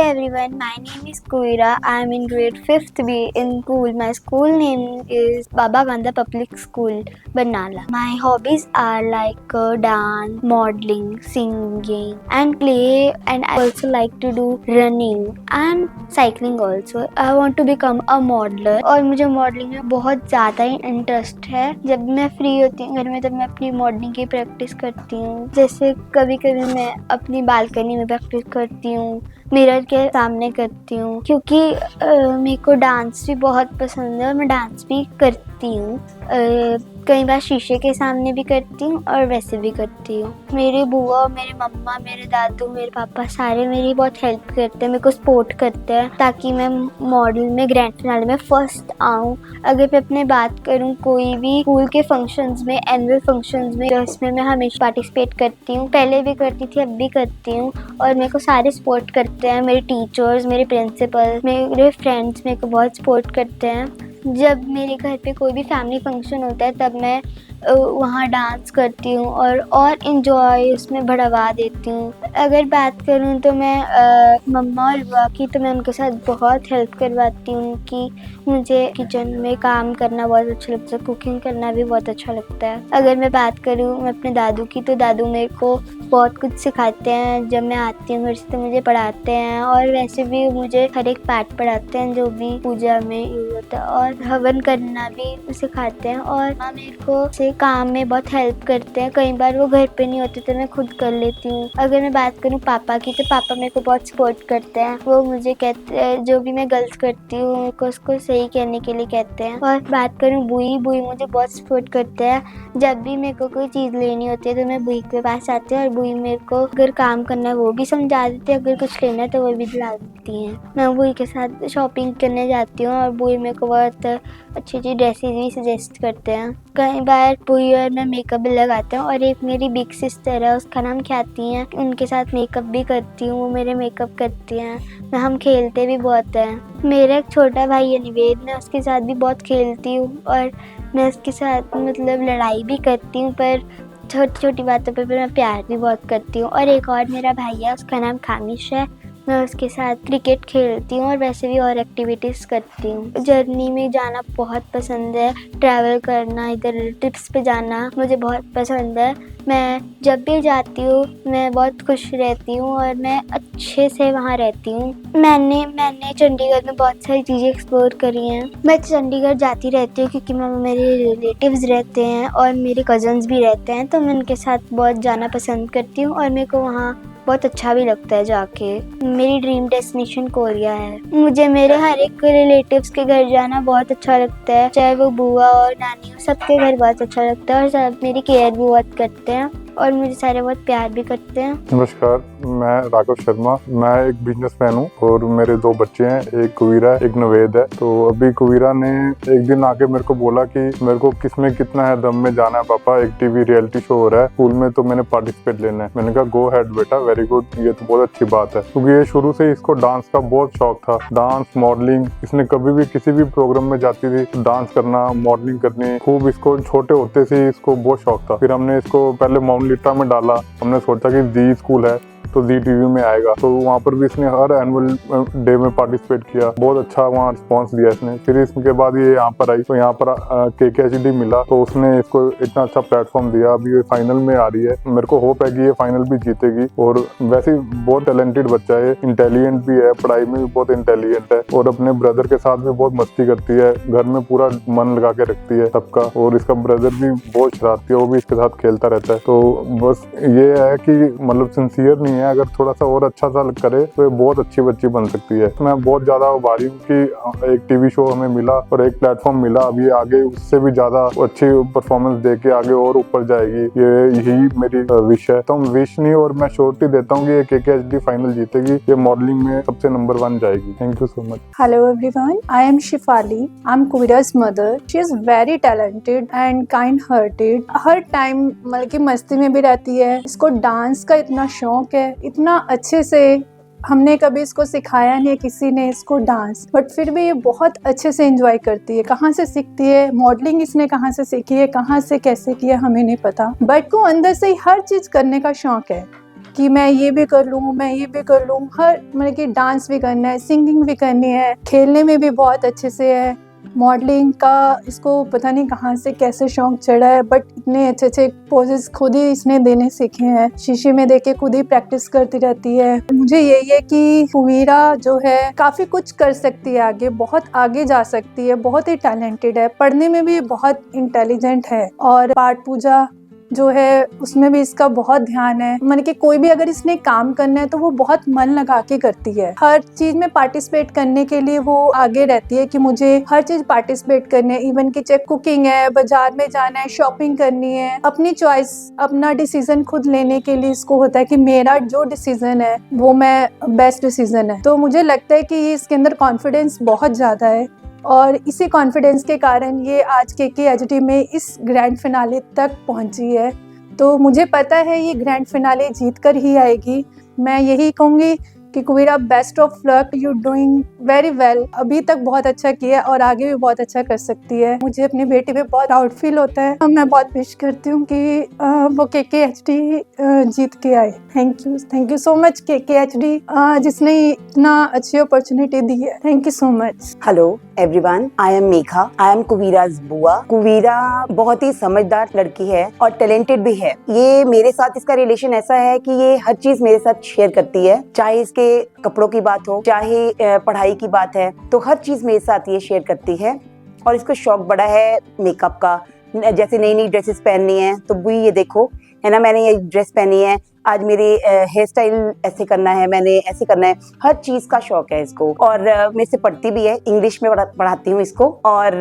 everyone, my name is Kuira. I am in grade 5th B in school. My school name is Baba Gandha Public School, Barnala. My hobbies are like dance, modeling, singing and play, and I also like to do running and cycling also. I want to become a modeler और मुझे modelling में बहुत ज़्यादा ही interest है। जब मैं free होती हूँ घर में तब मैं अपनी मॉडलिंग की प्रैक्टिस करती हूँ। जैसे कभी कभी मैं अपनी बालकनी में प्रैक्टिस करती हूँ, मिरर के सामने करती हूँ, क्योंकि मेरे को डांस भी बहुत पसंद है और मैं डांस भी करती हूँ। कई बार शीशे के सामने भी करती हूँ और वैसे भी करती हूँ। मेरे बुआ, मेरे मम्मा, मेरे दादू, मेरे पापा सारे मेरी बहुत हेल्प करते हैं, मेरे को सपोर्ट करते हैं ताकि मैं मॉडल में ग्रैंड फिनाले में फर्स्ट आऊँ। अगर मैं अपने बात करूँ कोई भी स्कूल के फंक्शंस में, एनुअल फंक्शंस में, जिसमें मैं हमेशा पार्टिसिपेट करती हूँ, पहले भी करती थी, अब भी करती हूँ और मेरे को सारे सपोर्ट करते हैं। मेरे टीचर्स, मेरे प्रिंसिपल, मेरे फ्रेंड्स मेरे को बहुत सपोर्ट करते हैं। जब मेरे घर पे कोई भी फैमिली फंक्शन होता है तब मैं वहाँ डांस करती हूँ और इंजॉय उसमें बढ़ावा देती हूँ। अगर बात करूँ तो मैं मम्मा और बुआ की, तो मैं उनके साथ बहुत हेल्प करवाती हूँ कि मुझे किचन में काम करना बहुत अच्छा लगता है, कुकिंग करना भी बहुत अच्छा लगता है। अगर मैं बात करूँ मैं अपने दादू की, तो दादू मेरे को बहुत कुछ सिखाते हैं। जब मैं आती हूँ घर से तो मुझे पढ़ाते हैं और वैसे भी मुझे हर एक पाठ पढ़ाते हैं जो भी पूजा में यूज होता है, और हवन करना भी सिखाते हैं। और माँ मेरे को काम में बहुत हेल्प करते हैं। कई बार वो घर पे नहीं होते तो मैं खुद कर लेती हूँ। अगर मैं बात करूँ पापा की, तो पापा मेरे को बहुत सपोर्ट करते हैं। वो मुझे कहते हैं जो भी मैं गलत करती हूँ मेरे को उसको सही कहने के लिए कहते हैं। और बात करूँ बुई मुझे बहुत सपोर्ट करते हैं। जब भी मेरे को कोई चीज़ लेनी होती है तो मैं बुई के पास आती हूँ और बुई मेरे को अगर काम करना है वो भी समझा देती है, अगर कुछ लेना है तो वो भी दिला देती हैं। मैं बुई के साथ शॉपिंग करने जाती हूँ और बुई मेरे को बहुत अच्छी अच्छी ड्रेसेस भी सजेस्ट करते हैं। कई बार बुई और मैं मेकअप भी लगाते हैं। और एक मेरी बिग सिस्टर है, उसका नाम ख्याति है, उनके साथ मेकअप भी करती हूँ, वो मेरे मेकअप करती हैं। हम खेलते भी बहुत हैं। मेरा एक छोटा भाई है निवेद, मैं उसके साथ भी बहुत खेलती हूँ और मैं उसके साथ मतलब लड़ाई भी करती हूँ, पर छोटी छोटी बातों पर मैं प्यार भी बहुत करती हूँ। और एक और मेरा भाई है, उसका नाम खामिश है, मैं उसके साथ क्रिकेट खेलती हूँ और वैसे भी और एक्टिविटीज़ करती हूँ। जर्नी में जाना बहुत पसंद है, ट्रैवल करना, इधर ट्रिप्स पे जाना मुझे बहुत पसंद है। मैं जब भी जाती हूँ मैं बहुत खुश रहती हूँ और मैं अच्छे से वहाँ रहती हूँ। मैंने चंडीगढ़ में बहुत सारी चीज़ें एक्सप्लोर करी हैं। मैं चंडीगढ़ जाती रहती हूँ क्योंकि मैं मेरे रिलेटिव्स रहते हैं और मेरे कज़न्स भी रहते हैं, तो मैं उनके साथ बहुत जाना पसंद करती हूँ और मेरे को वहाँ बहुत अच्छा भी लगता है जाके। मेरी ड्रीम डेस्टिनेशन कोरिया है। मुझे मेरे हर एक रिलेटिव्स के घर जाना बहुत अच्छा लगता है, चाहे वो बुआ और नानी हो, सबके घर बहुत अच्छा लगता है और सब मेरी केयर भी बहुत करते हैं और मुझे सारे बहुत प्यार भी करते हैं। नमस्कार, मैं राघव शर्मा। मैं एक बिजनेसमैन हूँ और मेरे 2 बच्चे हैं, एक कुवीरा है, एक नवेद है। तो अभी कुवीरा ने एक दिन आके मेरे को बोला कि मेरे को किसमें कितना है दम में जाना है पापा, एक टीवी रियलिटी शो हो रहा है स्कूल में, तो मैंने पार्टिसिपेट लेना है। मैंने कहा गो हेड बेटा, वेरी गुड, ये तो बहुत अच्छी बात है, क्योंकि ये शुरू से इसको डांस का बहुत शौक था। डांस, मॉडलिंग, इसने कभी भी किसी भी प्रोग्राम में जाती थी तो डांस करना, मॉडलिंग करनी, खूब इसको छोटे होते से इसको बहुत शौक था। फिर हमने इसको पहले माउंट लिटा में डाला। हमने सोचा कि जी स्कूल है तो जी टीवी में आएगा, तो वहाँ पर भी इसने हर एनुअल डे में पार्टिसिपेट किया। बहुत अच्छा वहाँ रिस्पांस दिया इसने। फिर इसके बाद ये यहाँ पर आई तो यहाँ पर KKHD मिला, तो उसने इसको इतना अच्छा प्लेटफॉर्म दिया। अभी ये फाइनल में आ रही है, मेरे को होप है कि ये फाइनल भी जीतेगी। और वैसे बहुत टैलेंटेड बच्चा है, इंटेलिजेंट भी है, पढ़ाई में भी बहुत इंटेलिजेंट है और अपने ब्रदर के साथ भी बहुत मस्ती करती है, घर में पूरा मन लगा के रखती है सबका। और इसका ब्रदर भी बहुत शरारती है, वो भी इसके साथ खेलता रहता है। तो बस ये है कि मतलब सिंसियर नहीं है, अगर थोड़ा सा और अच्छा सा करे तो ये बहुत अच्छी बच्ची बन सकती है। मैं बहुत ज्यादा आभारी हूँ कि एक टीवी शो हमें मिला और एक प्लेटफॉर्म मिला। अभी आगे उससे भी ज्यादा अच्छी परफॉर्मेंस देके आगे और ऊपर जाएगी, यही मेरी विश है। तो विश नहीं, और मैं श्योरिटी देता हूँ कि ये KKHD फाइनल जीतेगी, ये मॉडलिंग में सबसे नंबर 1 जाएगी। Thank you so much. Hello everyone, I am Shifali. I'm Kuira's mother. She is very talented and kind-hearted. Her time मतलब कि मस्ती में भी रहती है। इसको डांस का इतना शौक है, इतना अच्छे से हमने कभी इसको सिखाया नहीं है किसी ने इसको डांस, बट फिर भी ये बहुत अच्छे से एंजॉय करती है। कहाँ से सीखती है, मॉडलिंग इसने कहाँ से सीखी है, कहाँ से कैसे किया हमें नहीं पता, बट को अंदर से ही हर चीज करने का शौक है कि मैं ये भी कर लूँ, मैं ये भी कर लूँ। हर मतलब कि डांस भी करना है, सिंगिंग भी करनी है, खेलने में भी बहुत अच्छे से है। मॉडलिंग का इसको पता नहीं कहाँ से कैसे शौक चढ़ा है, बट इतने अच्छे अच्छे पोजेस खुद ही इसने देने सीखे हैं। शीशे में देख के खुद ही प्रैक्टिस करती रहती है। मुझे यही है कि हुवीरा जो है काफ़ी कुछ कर सकती है, आगे बहुत आगे जा सकती है, बहुत ही टैलेंटेड है, पढ़ने में भी बहुत इंटेलिजेंट है। और पाठ पूजा जो है उसमें भी इसका बहुत ध्यान है। मतलब कि कोई भी अगर इसने काम करना है तो वो बहुत मन लगा के करती है। हर चीज में पार्टिसिपेट करने के लिए वो आगे रहती है कि मुझे हर चीज पार्टिसिपेट करनी है। इवन कि चाहे कुकिंग है, बाजार में जाना है, शॉपिंग करनी है, अपनी चॉइस, अपना डिसीजन खुद लेने के लिए इसको होता है कि मेरा जो डिसीजन है वो मैं बेस्ट डिसीजन है। तो मुझे लगता है कि इसके अंदर कॉन्फिडेंस बहुत ज्यादा है और इसी कॉन्फिडेंस के कारण ये आज KKHD में इस ग्रैंड फिनाले तक पहुंची है। तो मुझे पता है ये ग्रैंड फिनाले जीत कर ही आएगी। मैं यही कहूँगी कि Kuvira, best of luck, you doing very well. अभी तक बहुत अच्छा किया और आगे भी बहुत अच्छा कर सकती है। मुझे अपनी बेटी पे बहुत प्राउड फील होता है। मैं बहुत विश करती हूँ कि वो KKHD जीत के आए। Thank you so much KKHD जिसने इतना अच्छी अपॉर्चुनिटी दी है। Thank you so much. Hello everyone, I am Megha, I am Kuvira's बुआ। कुवीरा बहुत ही समझदार लड़की है और टैलेंटेड भी है। ये मेरे साथ इसका रिलेशन ऐसा है कि ये हर चीज मेरे साथ शेयर करती है, चाहे इसके कपड़ों की बात हो, चाहे पढ़ाई की बात है, तो हर चीज मेरे साथ ये शेयर करती है। और इसको शौक बड़ा है मेकअप का। जैसे नई नई ड्रेसेस पहननी है तो बुई ये देखो, है ना, मैंने ये ड्रेस पहनी है, आज मेरे हेयर स्टाइल ऐसे करना है, मैंने ऐसे करना है। हर चीज का शौक है इसको। और मेरे से पढ़ती भी है, इंग्लिश में पढ़ाती हूँ इसको। और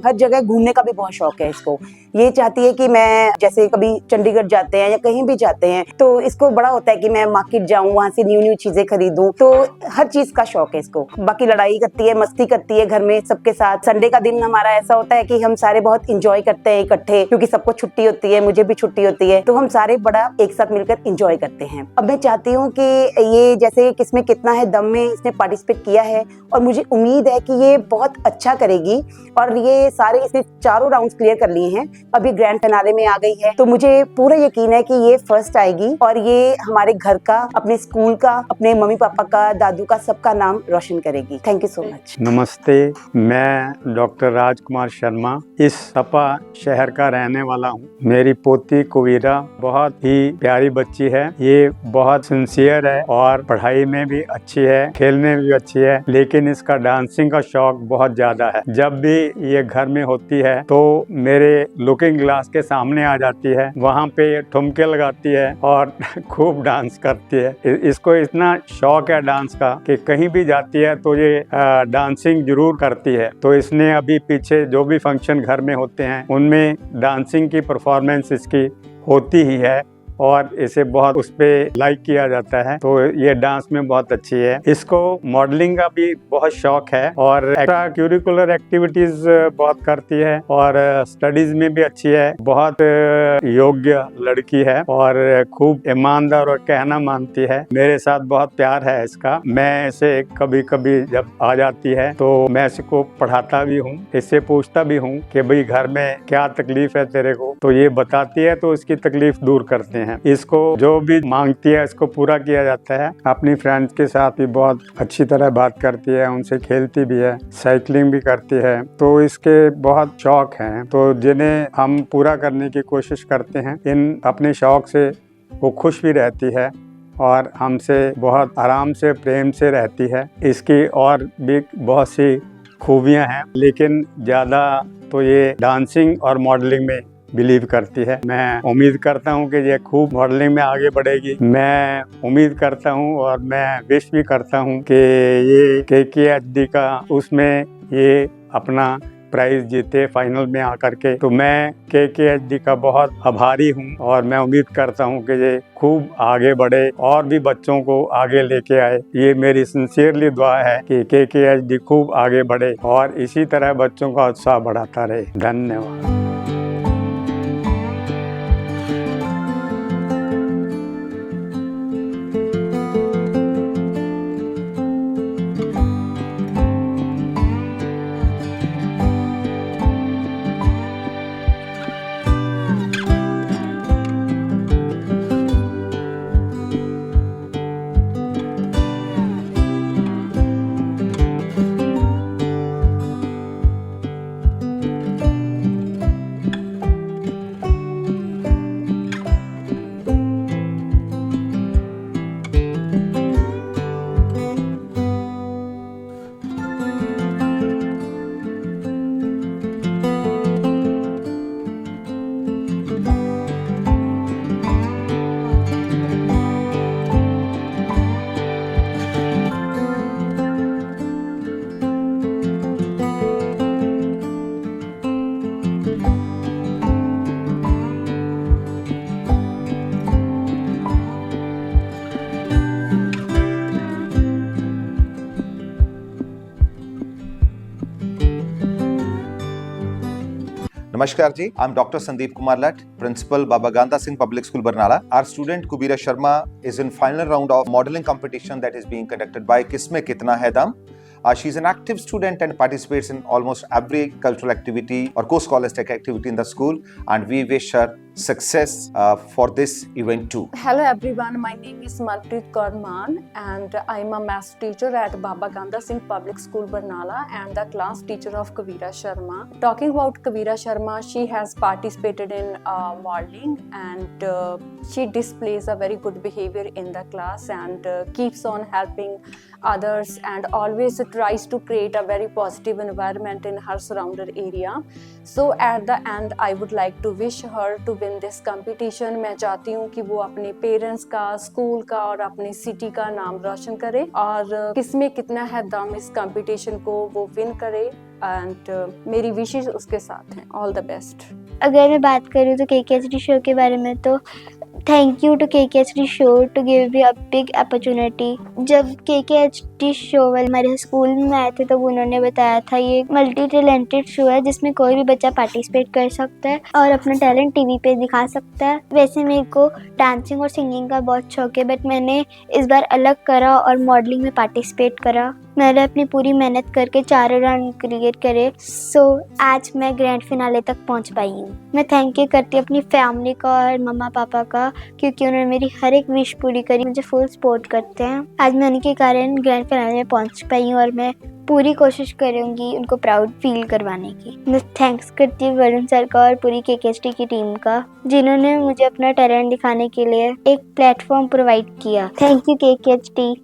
हर जगह घूमने का भी बहुत शौक है इसको। ये चाहती है कि मैं जैसे कभी चंडीगढ़ जाते हैं या कहीं भी जाते हैं तो इसको बड़ा होता है कि मैं मार्केट जाऊं, वहां से न्यू न्यू चीजें खरीदूं। तो हर चीज का शौक है इसको। बाकी लड़ाई करती है, मस्ती करती है घर में सबके साथ। संडे का दिन हमारा ऐसा होता है कि हम सारे बहुत इंजॉय करते हैं इकट्ठे, क्योंकि सबको छुट्टी होती है, मुझे भी छुट्टी होती है, तो हम सारे बड़ा एक साथ मिलकर इंजॉय करते हैं। अब मैं चाहती हूँ कि ये जैसे किसमें कितना है दम में इसने पार्टिसिपेट किया है और मुझे उम्मीद है कि ये बहुत अच्छा करेगी। और ये सारे इसने 4 राउंड्स क्लियर कर लिए हैं, अभी ग्रैंड फिनाले में आ गई है। तो मुझे पूरा यकीन है कि ये फर्स्ट आएगी और ये हमारे घर का, अपने स्कूल का, अपने मम्मी पापा का, दादू का, सबका नाम रोशन करेगी। Thank you so much. नमस्ते, मैं डॉक्टर राजकुमार शर्मा इस सपा शहर का रहने वाला हूँ। मेरी पोती कुवीरा बहुत ही प्यारी बच्ची है। ये बहुत सिंसियर है और पढ़ाई में भी अच्छी है, खेलने में भी अच्छी है, लेकिन इसका डांसिंग का शौक बहुत ज्यादा है। जब भी ये घर में होती है तो मेरे लुकिंग ग्लास के सामने आ जाती है, वहाँ पे ठुमके लगाती है और खूब डांस करती है। इसको इतना शौक है डांस का कि कहीं भी जाती है तो ये डांसिंग जरूर करती है। तो इसने अभी पीछे जो भी फंक्शन घर में होते हैं उनमें डांसिंग की परफॉर्मेंस इसकी होती ही है और इसे बहुत उस पे लाइक किया जाता है। तो ये डांस में बहुत अच्छी है। इसको मॉडलिंग का भी बहुत शौक है और एक्स्ट्रा करिकुलर एक्टिविटीज बहुत करती है और स्टडीज में भी अच्छी है। बहुत योग्य लड़की है और खूब ईमानदार और कहना मानती है। मेरे साथ बहुत प्यार है इसका। मैं इसे कभी कभी जब आ जाती है तो मैं इसको पढ़ाता भी हूँ, इससे पूछता भी हूँ कि भाई घर में क्या तकलीफ है तेरे को, तो ये बताती है तो इसकी तकलीफ दूर करते हैं। इसको जो भी मांगती है इसको पूरा किया जाता है। अपनी फ्रेंड्स के साथ भी बहुत अच्छी तरह बात करती है, उनसे खेलती भी है, साइकिलिंग भी करती है। तो इसके बहुत शौक हैं तो जिन्हें हम पूरा करने की कोशिश करते हैं। इन अपने शौक से वो खुश भी रहती है और हमसे बहुत आराम से, प्रेम से रहती है। इसकी और भी बहुत सी खूबियां हैं, लेकिन ज़्यादा तो ये डांसिंग और मॉडलिंग में बिलीव करती है। मैं उम्मीद करता हूँ कि ये खूब मॉडलिंग में आगे बढ़ेगी। मैं उम्मीद करता हूँ और मैं विश भी करता हूँ कि ये KKHD का उसमें ये अपना प्राइज जीते फाइनल में आकर के। तो मैं KKHD का बहुत आभारी हूँ और मैं उम्मीद करता हूँ कि ये खूब आगे बढ़े और भी बच्चों को आगे लेके आए। ये मेरी सिंसियरली दुआ है कि KKHD खूब आगे बढ़े और इसी तरह बच्चों का उत्साह बढ़ाता रहे। धन्यवाद। Namaskar ji, I'm Dr. Sandeep Kumar Lat, Principal Baba Ganda Singh Public School Barnala. Our student Kubira Sharma is in final round of modeling competition that is being conducted by Kisme Kitna Hai Dam. She's an active student and participates in almost every cultural activity or co-scholastic activity in the school, and we wish her success for this event too. Hello everyone, my name is Manpreet Kaur Maan and I'm a maths teacher at Baba Ganda Singh Public School Barnala and the class teacher of Kavira Sharma. Talking about Kavira Sharma, she has participated in modeling and she displays a very good behavior in the class and keeps on helping others and always tries to create a very positive environment in her surrounded area. So at the end I would like to wish her to win this competition. मैं चाहती हूँ कि वो अपने parents का, school का और अपनी सिटी का नाम रोशन करे और किसमें कितना है दम इस कंपटीशन को वो विन करे एंड मेरी विशेष उसके साथ हैं. All the best. अगर मैं बात करूँ तो KKHD शो के बारे में तो thank you to KKHD show to give me a big opportunity. जब KKHD शो वाले हमारे स्कूल में आए थे तो उन्होंने बताया था ये मल्टी टैलेंटेड शो है जिसमें कोई भी बच्चा पार्टिसिपेट कर सकता है और अपना टैलेंट टीवी पे दिखा सकता है. वैसे मेरे को डांसिंग और सिंगिंग का बहुत शौक है बट मैंने इस बार अलग करा और मॉडलिंग में पार्टिसिपेट करा. मैंने अपनी पूरी मेहनत करके 4 राउंड क्रिएट करे. सो आज मैं ग्रैंड फिनाले तक पहुंच पाई हूँ. मैं थैंक यू करती हूँ अपनी फैमिली का और मम्मा पापा का क्योंकि उन्होंने मेरी हर एक विश पूरी करी. मुझे फुल सपोर्ट करते हैं. आज मैं उनके कारण ग्रैंड फिनाले में पहुंच पाई हूँ और मैं पूरी कोशिश करूंगी उनको प्राउड फील करवाने की. मैं थैंक्स करती हूँ वरुण सर का और पूरी KKHD की टीम का जिन्होंने मुझे अपना टैलेंट दिखाने के लिए एक प्लेटफॉर्म प्रोवाइड किया. Thank you KKHD.